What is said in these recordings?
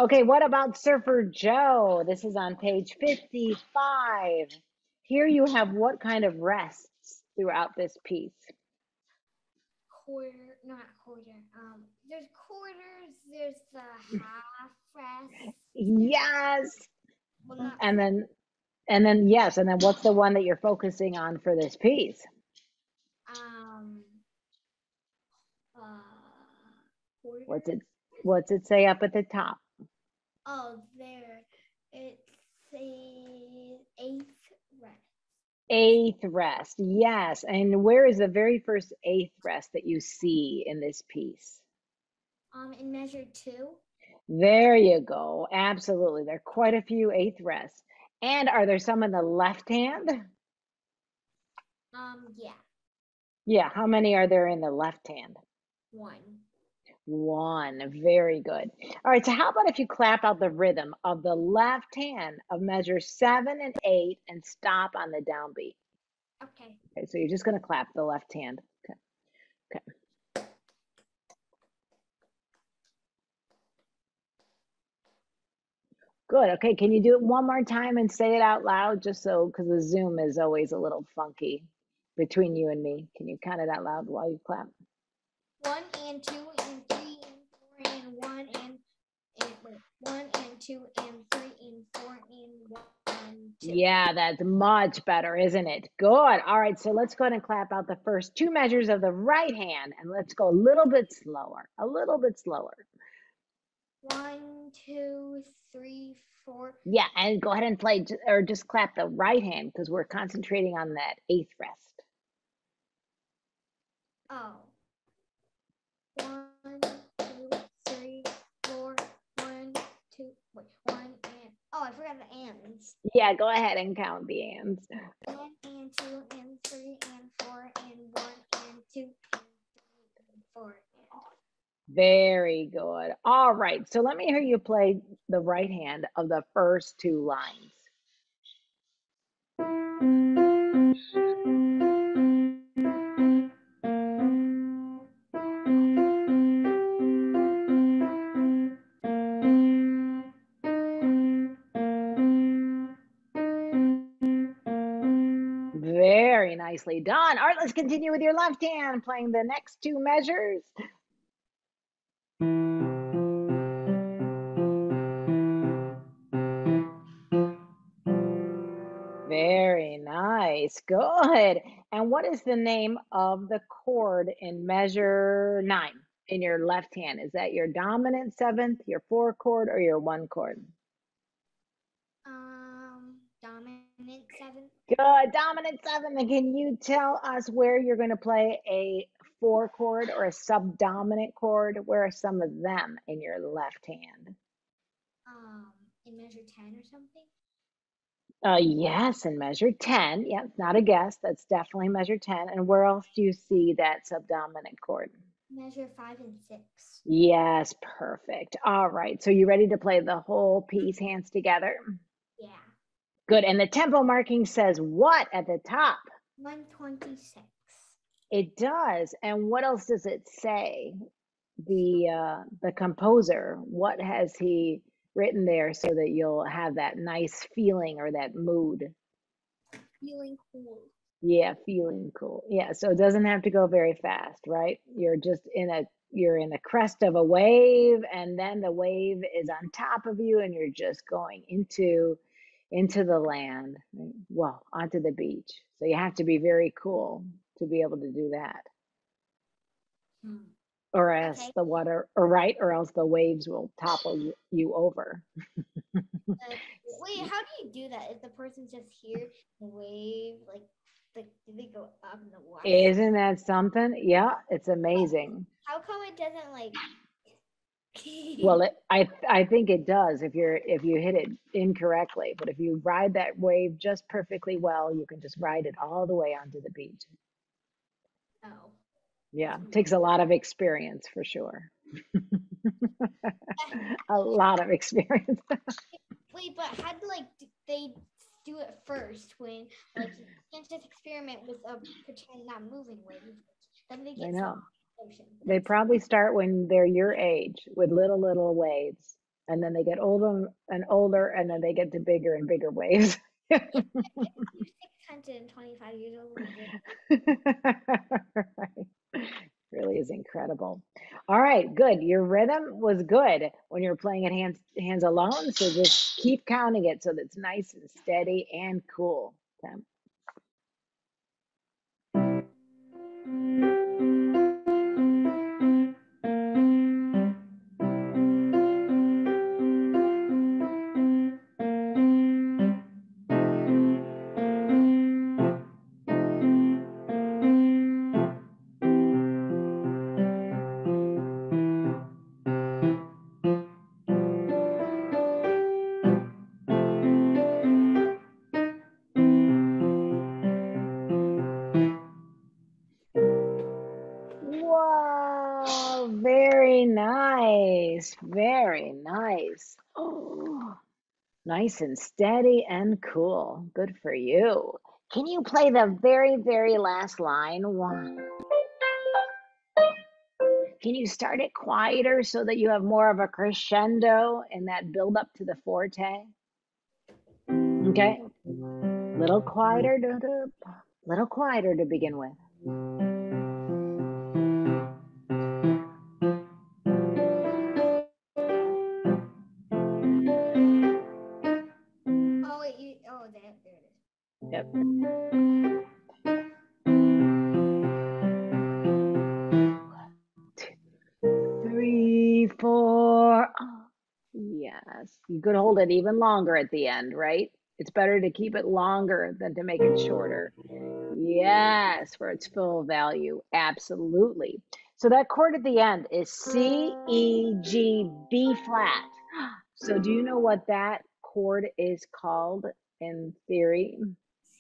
Okay, what about Surfer Joe? This is on page 55. Here you have what kind of rests throughout this piece? Quarter, not quarter. There's quarters. There's the half rest. Yes. Well, not And then yes, and then what's the one that you're focusing on for this piece? um uh What's quarter. it what's it say up at the top? Oh, there. It's the eighth rest. Eighth rest. Yes. And where is the very first eighth rest that you see in this piece? In measure two. There you go. Absolutely. There are quite a few eighth rests. And are there some in the left hand? Yeah. Yeah. How many are there in the left hand? One. One. Very good. All right. So how about if you clap out the rhythm of the left hand of measure 7 and 8 and stop on the downbeat? Okay. Okay. So you're just going to clap the left hand. Okay. Okay. Good. Okay. Can you do it one more time and say it out loud just so, because the Zoom is always a little funky between you and me. Can you count it out loud while you clap? 1 and 2 and 3 and 4 and 1 and wait, 1 and 2 and 3 and 4 and 1, 2. Yeah, that's much better, isn't it? Good. All right. So let's go ahead and clap out the first two measures of the right hand and let's go a little bit slower, a little bit slower. 1, 2, 3, 4. Yeah. And go ahead and play or just clap the right hand because we're concentrating on that eighth rest. Oh. 1, 2, 3, 4. 1, 2. Wait. 1 and I forgot the ands. Yeah. Go ahead and count the ands. 1 and 2 and 3 and 4 and 1 and 2 and 3 and 4 and. Very good. All right. So let me hear you play the right hand of the first two lines. Very nicely done. All right, let's continue with your left hand playing the next two measures. Very nice. Good. And what is the name of the chord in measure 9 in your left hand? Is that your dominant seventh, your 4 chord, or your 1 chord? Dominant 7. Good. Dominant 7. And can you tell us where you're going to play a 4 chord or a subdominant chord? Where are some of them in your left hand? In measure 10 or something. Yes, in measure 10. Yeah, not a guess. That's definitely measure 10. And where else do you see that subdominant chord? Measure 5 and 6. Yes, perfect. All right. So you ready to play the whole piece hands together? Yeah. Good. And the tempo marking says what at the top? 126. It does. And what else does it say? The composer, what has he written there so that you'll have that nice feeling or that mood? Feeling cool. Yeah, feeling cool. Yeah, so it doesn't have to go very fast, right? You're in the crest of a wave and then the wave is on top of you and you're just going into the land, well, onto the beach. So you have to be very cool to be able to do that. Or else Okay. the water, or right, or else the waves will topple you over. Wait, how do you do that? If the person's just here, the wave, do they go up in the water? Isn't that something? Yeah, it's amazing. How come it doesn't Well, I think it does if you hit it incorrectly. But if you ride that wave just perfectly well, you can just ride it all the way onto the beach. Oh. Yeah, takes a lot of experience for sure. A lot of experience. Wait, but how do they do it first when you can't just experiment with a pretend not moving wave? Then they I get so know. ocean. They probably start when they're your age with little waves. And then they get older and older, and then they get to bigger and bigger waves. You're 625 years old. Right. Really is incredible. All right, good. Your rhythm was good when you're playing it hands alone. So just keep counting it so that it's nice and steady and cool. Okay. Whoa, very nice. Very nice. Oh, nice and steady and cool. Good for you. Can you play the very, very last line? One. Can you start it quieter so that you have more of a crescendo and that build up to the forte? Okay. Little quieter, little quieter to begin with. Oh, wait, there it is. Yep. Three, four. Oh, yes. You could hold it even longer at the end, right? It's better to keep it longer than to make it shorter. Yes, for its full value. Absolutely. So that chord at the end is C, E, G, B flat. So do you know what that chord is called in theory?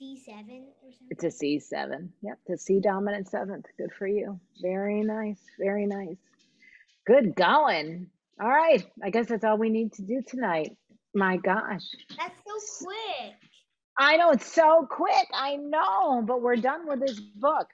C7 or something. It's a C7. Yep, the C dominant seventh. Good for you. Very nice. Very nice. Good going. All right. I guess that's all we need to do tonight. My gosh. That's so quick. I know it's so quick. I know, but we're done with this book.